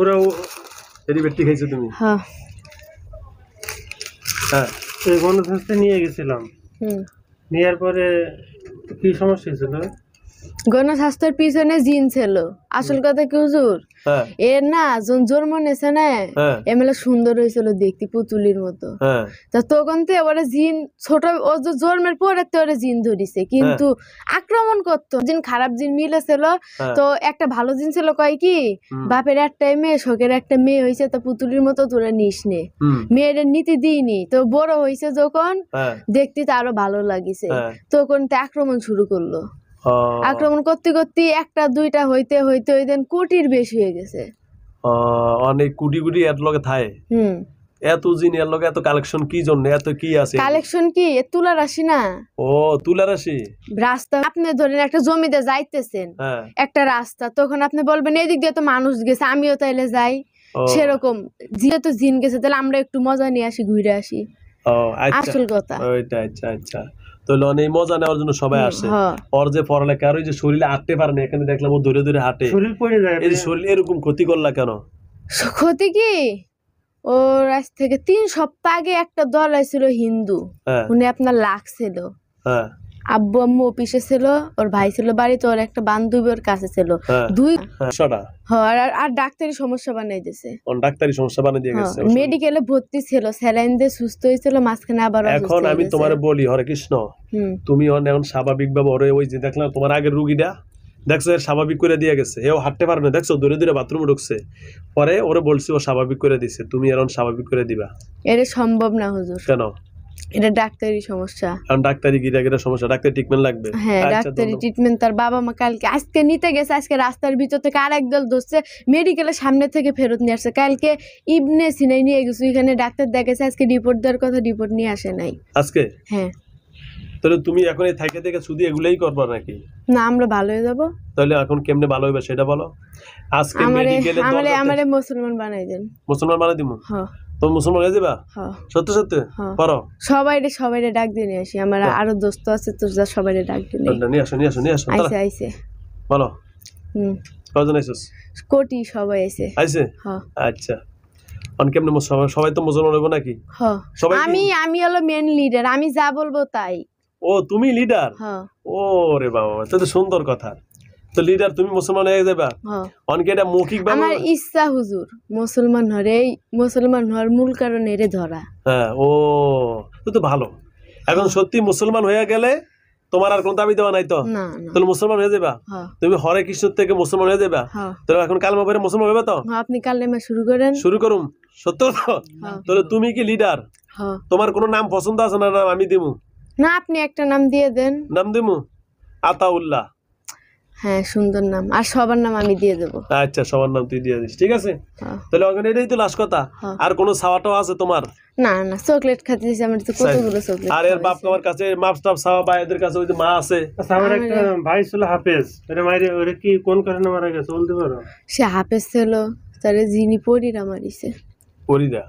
ওরাও এরই ব্যক্তি খাইছো তুমি? হ্যাঁ হ্যাঁ, এই গণস্বাস্থ্যে নিয়ে গেছিলাম। নেওয়ার পরে কি সমস্যা হয়েছিল? গণস্বাস্থ্যের পিছনে জিন ছিল। আসল কথা কি হুজুর, এর না জন্ম নেছে না, এমএলএ সুন্দর হয়েছিল দেখতে পুতুলির মতো। তা তখন তো ওরা জিন ছোট, ও জন্মের পরে তো ওরা জিন ধরিছে, কিন্তু আক্রমণ করতো। জিন খারাপ জিন মিলেছিল, তো একটা ভালো জিন ছিল কয় কি, বাপের একটাই মেয়ে, শোকের একটা মেয়ে হয়েছে, তো পুতুলির মতো তোরা নিস নে, মেয়ের নীতি দিইনি। তো বড় হয়েছে যখন দেখতে তো আরো ভালো লাগিছে, তখন তো আক্রমণ শুরু করলো। আক্রমণ করতে করতে একটা দুইটা হইতে হইতে হইতে কোটির বেশি হয়ে গেছে। অনেক কোটি কোটি এত লগে থাকে। এত জিন এর লগে এত কালেকশন কি জন্য? এত কি আছে কালেকশন? কি তুলা রাশি না? ও তুলা রাশি। রাস্তা আপনি ধরেন একটা জমিতে যাইতেছেন, একটা রাস্তা, তখন আপনি বলবেন এদিক দিয়ে তো মানুষ গেছে, আমিও তাইলে যাই। সেরকম যেহেতু জিন গেছে, তাহলে আমরা একটু মজা নিয়ে আসি, ঘুরে আসি। আসল কথা ওইটা। আচ্ছা আচ্ছা, তাহলে অনেক মজা নেওয়ার জন্য সবাই আসে। ওর যে পড়ালেখা, আর ওই যে শরীরে হাঁটতে পারে না, এখানে দেখলাম ও ধরে ধরে হাঁটে, শরীর পড়ে যায়। এই শরীর এরকম ক্ষতি করলা কেন? ক্ষতি কি, ওর আজ থেকে 3 সপ্তাহ আগে একটা দল আসছিল হিন্দু, উনি আপনার লাগছিল। আব্বু আম্মু অফিসে ছিল, ওর ভাই ছিল বাড়িতে, ওর একটা বান্ধবী ওর কাছে ছিল। আর ডাক্তারি সমস্যা বানাই দিয়েছে। ডাক্তারি সমস্যা বানিয়ে দিয়ে গেছে। মেডিকেলে ভর্তি ছিল, স্যালাইন দিয়ে সুস্থ হয়েছিল, মাঝখানে আবার এখন আমি তোমারে বলি, হরে কৃষ্ণ, তুমি এখন স্বাভাবিক ভাবে ওই যে দেখলাম তোমার আগের রুগীটা, দেখছো এর স্বাভাবিক করে দিয়ে গেছে, এও হাঁটতে পারবে না, দেখছো দূরে দূরে বাথরুমে ঢুকছে, পরে ওরে বলছি ও স্বাভাবিক করে দিছে, তুমি এখন স্বাভাবিক করে দিবা? এটা সম্ভব না হুজুর। কেন? এটা ডাক্তারি সমস্যা। কারণ ডাক্তারি গিরা সমস্যা, ডাক্তারি ট্রিটমেন্ট লাগবে। হ্যাঁ, ডাক্তারি ট্রিটমেন্ট। তার বাবা মা কালকে আজকে নিতে গেছে, আজকে রাস্তার ভিতর থেকে আরেক দল ধরছে, মেডিকেলের সামনে থেকে ফেরত নিয়ে আসছে। কালকে ইবনে সিনাই নিয়ে গেছে, এখানে ডাক্তার দেখেছে, আজকে রিপোর্ট দেওয়ার কথা, রিপোর্ট নিয়ে আসে নাই আজকে। হ্যাঁ, তাহলে তুমি এখন এই থাইকে থেকে শুধু এগুলাই করবা নাকি? না, আমরা ভালো হয়ে যাব। তাহলে এখন কেমনে ভালো হবে সেটা বলো। আজকে মেডিকেলে আমারে মুসলমান বানাই দেন। মুসলমান বানাই দিমু? হ্যাঁ। তো মুসলমান হয়ে যাবা? হ্যাঁ। সত্যি সত্যি পারো? সবাইরে ডাক দিয়ে নিয়ে আসি, আমার আরো দোস্ত আছে, তো যা সবাইরে ডাক দিয়ে নিয়ে আসো। আইছে বলো। কজন আইছস? কোটি সবাই আইছে। হ্যাঁ। আচ্ছা, অন কেমনে সবাই তো মুসলমান হইব নাকি? হ্যাঁ। আমি হলো মেন লিডার, আমি যা বলবো তাই। ও তুমি লিডার? হ্যাঁ। ও রে বাবা, তো সুন্দর কথা। তো লিডার তুমি মুসলমান হয়ে যাবা? হ্যাঁ। অনকে এটা মৌখিক ভাবে আমার ইচ্ছা হুজুর, মুসলমান হওয়ার মূল কারণ এরে ধরা। হ্যাঁ, ও তো ভালো। এখন সত্যি মুসলমান হয়ে গেলে তোমার আর কোন দাবি দেওয়া নাই তো? না। তাহলে মুসলমান হয়ে যাবা? তুমি হরে কৃষ্ণ থেকে মুসলমান হয়ে যাবা? তাহলে এখন কালেমা পড়ে মুসলমান হবে তো? আপনি কালেমা শুরু করুন। সত্য তো? তাহলে তুমি কি লিডার? তোমার কোনো নাম পছন্দ আছে না? নাম আমি দিমু? না, আপনি একটা নাম দিয়ে দেন। নাম দিমু? আতাউল্লাহ। হ্যাঁ, সুন্দর নাম। আর সবার নাম আমি দিয়ে দেবো। আচ্ছা, সবার নাম তুই দিয়ে দিস, ঠিক আছে? তাহলে ওখানে এটাই তো লাস্ট কথা। আর কোনো চাওয়াটাও আছে তোমার? না, চকলেট খাতে দিয়েছি, আমার তো কতগুলো চকলেট। আর এর বাপ তোমার কাছে মাপ টাপ চাওয়া, বা এদের কাছে ওই যে মা আছে? আমার একটা ভাই ছিল হাফেজ, ওরে কি কোন কারণে মারা গেছে বলতে পারো? সে হাফেজ ছিল, তারে যিনি পরীরা মারিছে। পরীরা?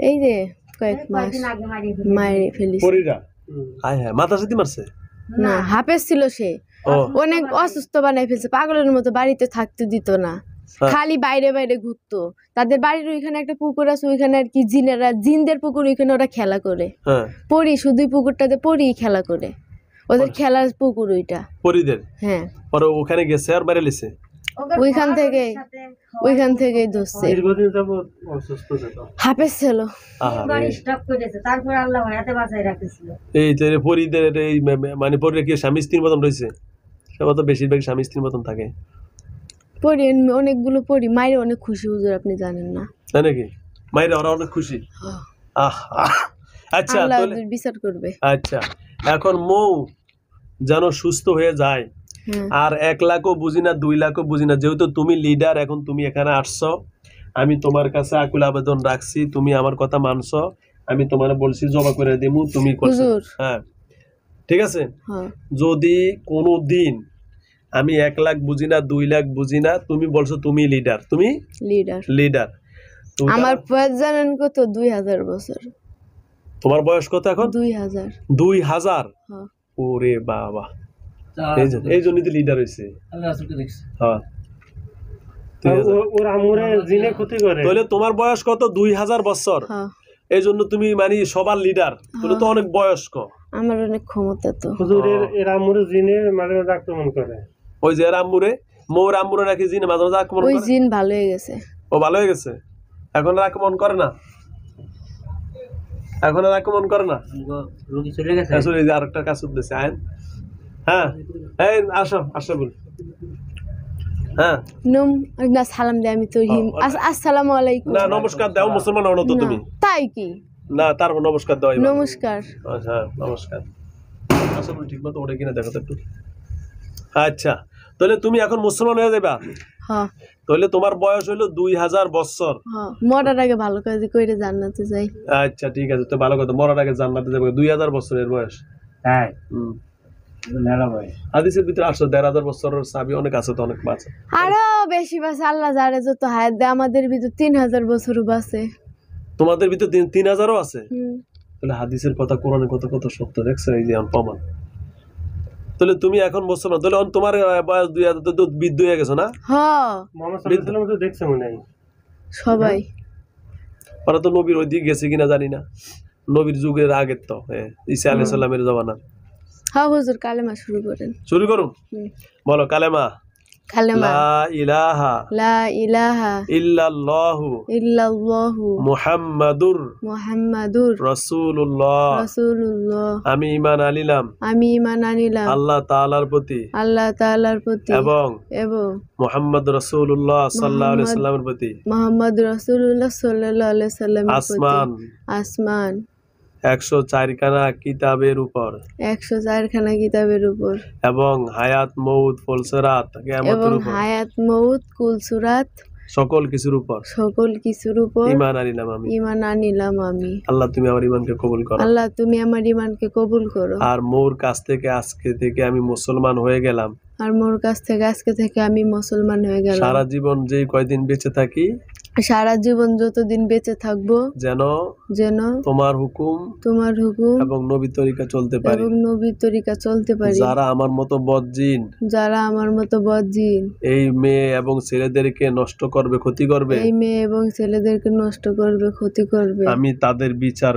এই যে কয়েক মাস মারে ফেলিছে পরীরা। হ্যাঁ, মাথা সাথে মারছে? না, হাফেজ ছিল সে, অনেক অসুস্থ বানাই ফেলছে, পাগলের মতো বাড়িতে থাকতে দিত না, খালি বাইরে বাইরে ঘুরতো। তাদের বাড়ির ওইখানে একটা পুকুর আছে, ওইখানে আর কি জিনদের পুকুর, ওইখানে ওরা খেলা করে। পরি শুধু পুকুরটাতে পরি খেলা করে, ওদের খেলার পুকুর ওইটা পরিদের। হ্যাঁ, পরে ওখানে গেছে আর বাইরে লিছে, ওইখান থেকে ধরছে। হাফেজ ছিল। এই যে পরিদের মানে পরিরা কি স্বামী স্ত্রীর মতন রয়েছে? সব তো বেশিরভাগ স্বামী স্ত্রীর মতন থাকে। পরি অনেকগুলো পরি মায়ের অনেক খুশি হুজুর, আপনি জানেন না? তাই নাকি? মায়ের ওরা অনেক খুশি? আচ্ছা, বিচার করবে। আচ্ছা, এখন মৌ যেন সুস্থ হয়ে যায়, আর 1 লাখও বুঝি না, 2 লাখও বুঝি না, যেহেতু তুমি লিডার, এখন তুমি এখানে আসছো, আমি তোমার কাছে আকুল আবেদন রাখছি, তুমি আমার কথা মানছো, আমি তোমার বলছি জমা করে দিমু, তুমি করছো। হ্যাঁ, ঠিক আছে? যদি কোনো দিন আমি 1 লাখ বুঝি না, 2 লাখ বুঝি না, তুমি বলছো তুমি লিডার, তুমি লিডার। আমার বয়স জানেন কত? 2000 বছর। তোমার বয়স কত এখন? 2000। 2000? ওরে বাবা, এই জন্যই তো লিডার হয়েছে। হ্যাঁ, ওর আমুরে জিনে ক্ষতি করে। তাহলে তোমার বয়স কত? 2000 বছর। এই জন্য তুমি মানে সবার লিডার, তুমি তো অনেক বয়স্ক। আমার অনেক ক্ষমতা তো। হুজুর এর আমুরে জিনে মাঝে মাঝে আক্রমণ করে। ওই যে এর আম্মুরে, মোর আম্মুরে নাকি জিনে মাঝে মাঝে আক্রমণ করে? ওই জিন ভালো হয়ে গেছে। ও ভালো হয়ে গেছে, এখন আর আক্রমণ করে না? এখন আর আক্রমণ করে না? রোগী চলে গেছে। আসলে যে আরেকটা কাজ করতেছে। আইন হ্যাঁ, এই আসো আসো বল। হ্যাঁ না, সালাম দে। আমি তো আসসালামু আলাইকুম। না, নমস্কার দাও, মুসলমান হনো তো তুমি? তাই কি? না, তারপর নমস্কার দাও। নমস্কার। আচ্ছা, নমস্কার। আসো বল, ঠিক মতো ওটা কিনা দেখো তো একটু। আচ্ছা, তাহলে তুমি এখন মুসলমান হয়ে যাবে। হ্যাঁ, তাহলে তোমার বয়স হলো 2000 বছর। হ্যাঁ, মরার আগে ভালো কাজ করে জান্নাতে যাই। আচ্ছা ঠিক আছে, তো ভালো কথা, মরার আগে জান্নাতে যাবে। 2000 বছরের বয়স। হ্যাঁ, হাদিসের ভিতরে 1000 বছরের সাহাবী অনেক আছে, তো অনেক বাঁচে, আরো বেশি বাঁচে। আল্লাহ যারে যত হায়াত দেয়, আমাদের ভিতর 3000 বছরও বাঁচে। তোমাদের ভিতরে 3000ও আছে। তাহলে হাদিসের কথা, কোরআনের কথা কত সত্য, দেখছো? এই যে প্রমাণ। তাহলে তুমি এখন মুসলমান, তাহলে তোমার বয়স 2000, তো বৃদ্ধ হয়ে গেছো না? হ্যাঁ, মুহাম্মদ সাল্লাল্লাহু আলাইহি ওয়াসাল্লাম তো দেখছে মনে হয় সবাই। ওরা তো নবীর ওই দিকে গেছে কিনা জানি না, নবীর যুগের আগের তো, ঈসা আলাইহিস সালামের জমানা। হ্যাঁ হুজুর, কালেমা শুরু করেন। শুরু করুন, বলো কালেমা। কালেমা। লা ইলাহা লা ইলাহা ইল্লাল্লাহু ইল্লাল্লাহু মুহাম্মাদুর মুহাম্মাদুর রাসূলুল্লাহ। রাসূলুল্লাহ। আমি ঈমান আনিলাম আমি ঈমান আনিলাম আল্লাহ তাআলার প্রতি আল্লাহ তাআলার প্রতি এবং এবং মুহাম্মদ রাসূলুল্লাহ সাল্লাল্লাহু আলাইহি সাল্লামের প্রতি, মুহাম্মদ রাসূলুল্লাহ সাল্লাল্লাহু আলাইহি সাল্লামের প্রতি, আসমান 104 খানা কিতাবের উপর 104 খানা কিতাবের উপর এবং হায়াত মউত ফুলসিরাত কিয়ামতের উপর, হায়াত মউত কুলসুরাত সকল কিছুর উপর ঈমান আনিলাম আমি। ঈমান আনিলাম আমি। আল্লাহ তুমি আমার ঈমানকে কবুল করো। আল্লাহ তুমি আমার ঈমানকে কবুল করো। আর মোর কাছ থেকে আজকে থেকে আমি মুসলমান হয়ে গেলাম। আর মোর কাছ থেকে আজকে থেকে আমি মুসলমান হয়ে গেলাম। সারা জীবন যেই কয়দিন বেঁচে থাকি, সারা জীবন যতদিন বেঁচে থাকবো, যেন তোমার হুকুম এবং নবী তরিকা চলতে পারি, যারা আমার মতো বদজিন এই মেয়ে এবং ছেলেদেরকে নষ্ট করবে, ক্ষতি করবে, আমি তাদের বিচার।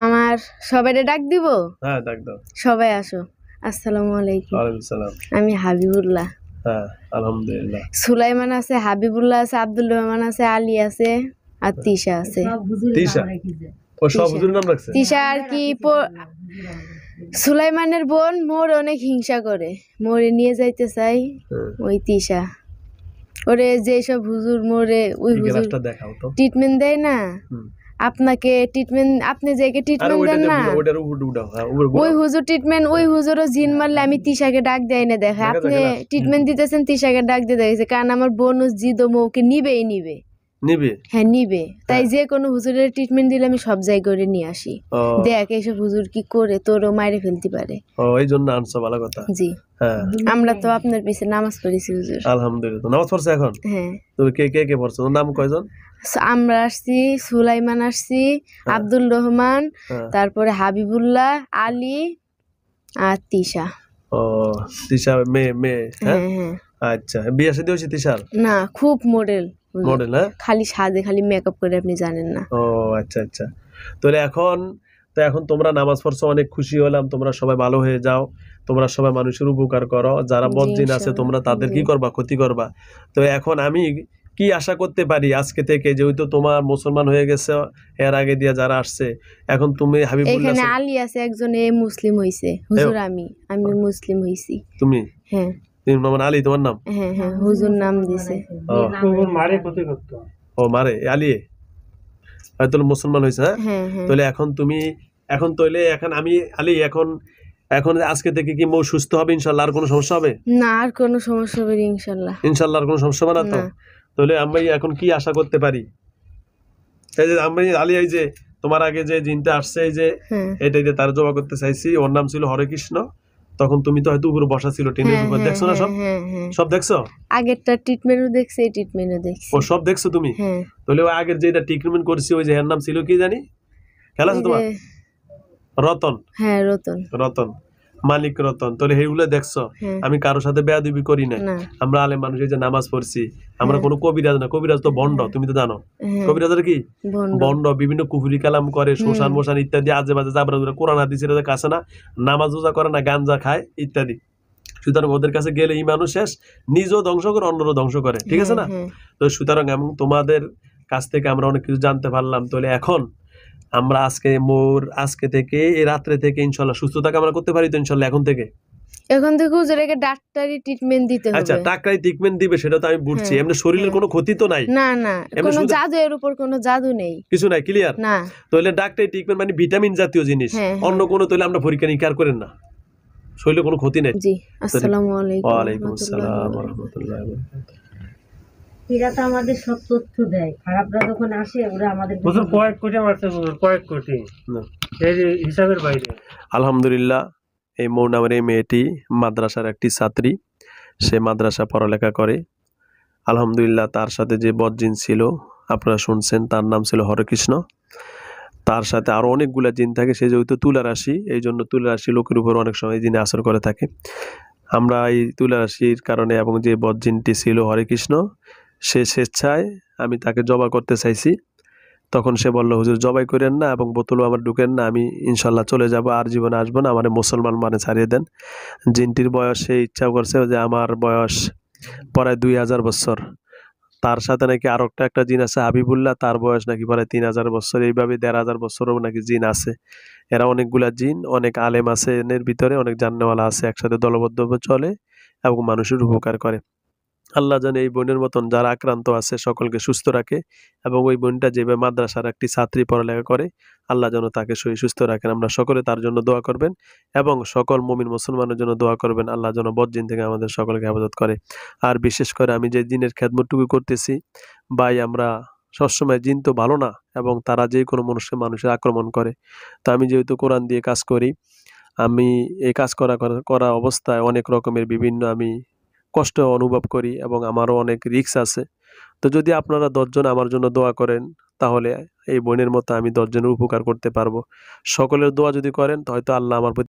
আমার সবাইকে ডাক দিব। হ্যাঁ, ডাক দাও। সবাই আসো। আসসালামু আলাইকুম। ওয়ালাইকুম সালাম। আমি হাবিবুল্লাহ। হ্যাঁ, আলহামদুলিল্লাহ। সুলাইমান আছে, হাবিবুল্লাহ আছে, আব্দুল রহমান আছে, আলী আছে, আর তিশা আছে। তিশা ও সব হুজুরের নাম রাখছে। তিশা আর কি, সুলাইমানের বোন মোর অনেক হিংসা করে, মোরে নিয়ে যাইতে চাই। ওই তিশা ওরে যেসব হুজুর মোরে, ওই হুজুর ট্রিটমেন্ট দেয় না আপনাকে, ট্রিটমেন্ট আপনি যে ট্রিটমেন্ট দেন না, ওই হুজুর ট্রিটমেন্ট, ওই হুজুরও জিন মারলে আমি তিশাকে ডাক দেয় না। দেখে আপনি ট্রিটমেন্ট দিতেছেন, তিশাকে ডাক দিয়ে দেখেছে, কারণ আমার বোন জিদ মৌকে নিবে। হ্যাঁ, নিবে। তাই যে কোনো হুজুরের ট্রিটমেন্ট দিলে আমি সব জায়গায় করে নিয়ে আসি। দেখ এইসব হুজুর কি করে, তোরও মাইরে ফেলতে পারে। এই জন্য আনছো, ভালো কথা। জি, আমরা তো আপনার পিছে নামাজ পড়েছি হুজুর। আলহামদুলিল্লাহ। নামাজ পড়ছো এখন? হ্যাঁ। তুমি কে পড়ছো? নাম কয়জন? আমরা আসছি, সুলাইমান আসছি, আব্দুল রহমান, তারপরে হাবিবুল্লাহ, আলী আর তিশা। তিশা মেয়ে। হ্যাঁ, আচ্ছা। বিয়ে শাদী হয়েছে তিশার? না, খুব মডেল। হ্যাঁ, খালি সাজে, খালি মেকআপ করে, আপনি জানেন না। আচ্ছা। তাহলে এখন তোমরা নামাজ পড়ছো, অনেক খুশি হলাম। তোমরা সবাই ভালো হয়ে যাও, তোমরা সবাই মানুষের উপকার করো। যারা বদজিন আছে তোমরা তাদের কি করবা, ক্ষতি করবা। তো এখন আমি কি আশা করতে পারি আজকে থেকে, যেহেতু তোমার মুসলমান হয়ে গেছে এর আগে দিয়ে যারা আসছে, এখন তুমি হাবিবুল্লাহ, এখানে আলী আছে একজন, মুসলিম হইছে হুজুর। আমি মুসলিম হইছি। তুমি? হ্যাঁ। আলী তোমার নাম? হ্যাঁ, হুজুর নাম দিছে। মারে আলী হয়তো মুসলমান হয়েছে। হ্যাঁ, তাহলে এখন আমি আলী, এখন আজকে থেকে কি মৌ সুস্থ হবে ইনশাল্লাহ? আর কোনো সমস্যা হবে না? আর কোনো সমস্যা হবে ইনশাল্লাহ। আর কোনো সমস্যা হবে না তো? তাহলে আমি এখন কি আশা করতে পারি? এই যে আমি আলী, এই যে তোমার আগে যে জিনটা আসছে, এই যে এটাই যে তার জবা করতে চাইছি, ওর নাম ছিল হরে কৃষ্ণ। তখন তুমি তো হয়তো উপরে বসা ছিল টিনের উপর, দেখছো না? সব দেখছো? আগেরটা ট্রিটমেন্টও দেখছি, এই ট্রিটমেন্টও দেখছি। ও সব দেখছো তুমি? তাহলে ওই আগের যেটা ট্রিটমেন্ট করছি, ওই যে এর নাম ছিল কি জানি, খেলা আছে তোমার? রতন। হ্যাঁ, রতন। মানিক রতন, তোর এইগুলো দেখছো? হ্যাঁ। আমি কারোর সাথে বেয়াদবি করি না। না। আমরা আলেম মানুষ, এই যে নামাজ পড়ছি, আমরা কোনো কবিরাজ না। কবিরাজ তো বন্ড, তুমি তো জানো। কবিরাজের কি বন্ড, বিভিন্ন কুফরি কালাম করে, শ্মশান মোশান ইত্যাদি আজে বাজে জাবরা, কোরআন হাদিসের কাছে না, নামাজ রোজা করে না, গাঞ্জা খায় ইত্যাদি। সুতরাং ওদের কাছে গেলে ইমানও শেষ, নিজেও ধ্বংস করে, অন্যরও ধ্বংস করে, ঠিক আছে না? তো সুতরাং এবং তোমাদের কাছ থেকে আমরা অনেক কিছু জানতে পারলাম। তাহলে এখন আমরা আজকে থেকে, এই রাত্রে থেকে ইনশাল্লাহ সুস্থতা কামনা করতে পারি তো ইনশাল্লাহ এখন থেকে? এখন থেকে হুজুরকে ডাক্তারি ট্রিটমেন্ট দিতে হবে। আচ্ছা, ডাক্তারি ট্রিটমেন্ট দিবে সেটা তো আমি বুঝছি, এমনি শরীরের কোনো ক্ষতি তো নাই? না না, কোনো জাদু এর উপর কোনো জাদু নেই, কিছু নাই, ক্লিয়ার না। তাহলে ডাক্তারি ট্রিটমেন্ট মানে ভিটামিন জাতীয় জিনিস, অন্য কোনো তাহলে আমরা পরীক্ষা নিরীক্ষা করেন না, শরীরে কোনো ক্ষতি নেই। জি, আসসালামু আলাইকুম। ওয়া আলাইকুম আসসালাম ওয়া রাহমাতুল্লাহি ওয়া বারাকাতুহু। এরা তো আমাদের সব তথ্য দেয়, খারাপরা যখন আসে ওরা আমাদের হুজুর কয়েক কোটি মারছে, হুজুর কয়েক কোটি, এই যে হিসাবের বাইরে। আলহামদুলিল্লাহ, এই মৌ নামের এই মেয়েটি মাদ্রাসার একটি ছাত্রী, সে মাদ্রাসা পড়ালেখা করে। আলহামদুলিল্লাহ, তার সাথে যে বদজিন ছিল আপনারা শুনছেন, তার নাম ছিল হরেকৃষ্ণ। তার সাথে আরো অনেকগুলা জিন থাকে, সে যেহেতু তুলা রাশি, এই জন্য তুলা রাশি লোকের উপর অনেক সময় জিনে আসর করে থাকে। আমরা এই তুলা রাশির কারণে, এবং যে বদজিনটি ছিল হরেকৃষ্ণ, সে স্বেচ্ছায়, আমি তাকে জবা করতে চাইছি, তখন সে বলল হুজুর জবাই করেন না এবং বোতলও আমার ঢুকেন না, আমি ইনশাল্লাহ চলে যাব, আর জীবনে আসবো না, আমার মুসলমান মানে ছাড়িয়ে দেন। জিনটির বয়স, সে ইচ্ছা করছে যে আমার বয়স প্রায় 2000 বছর, তার সাথে নাকি আরো একটা জিন আছে হাবিবুল্লাহ, তার বয়স নাকি প্রায় 3000 বছর, এইভাবে 1500 বছরও নাকি জিন আছে। এরা অনেকগুলা জিন, অনেক আলেম আছে এর ভিতরে, অনেক জান্নেওয়ালা আছে, একসাথে দলবদ্ধভাবে চলে এবং মানুষের উপকার করে। আল্লাহ যেন এই বোনের মতন যারা আক্রান্ত আছে সকলকে সুস্থ রাখে, এবং ওই বোনটা যেভাবে মাদ্রাসার একটি ছাত্রী পড়ালেখা করে, আল্লাহ যেন তাকে সুস্থ রাখেন। আমরা সকলে তার জন্য দোয়া করবেন এবং সকল মুমিন মুসলমানের জন্য দোয়া করবেন, আল্লাহ যেন বদজিন থেকে আমাদের সকলকে হেফাজত করে। আর বিশেষ করে আমি যে জিনের খেদমতটুকু করতেছি ভাই, আমরা সবসময় জিন তো ভালো না, এবং তারা যে কোনো মানুষের আক্রমণ করে। তো আমি যেহেতু কোরআন দিয়ে কাজ করি, আমি এই কাজ করা অবস্থায় অনেক রকমের বিভিন্ন আমি কষ্ট অনুভব করি, এবং আমারও অনেক রিস্ক আছে। তো যদি আপনারা 10 জন আমার জন্য দোয়া করেন, তাহলে এই বোনের মতো আমি 10 জনের উপকার করতে পারবো। সকলের দোয়া যদি করেন, তো হয়তো আল্লাহ আমার প্রতি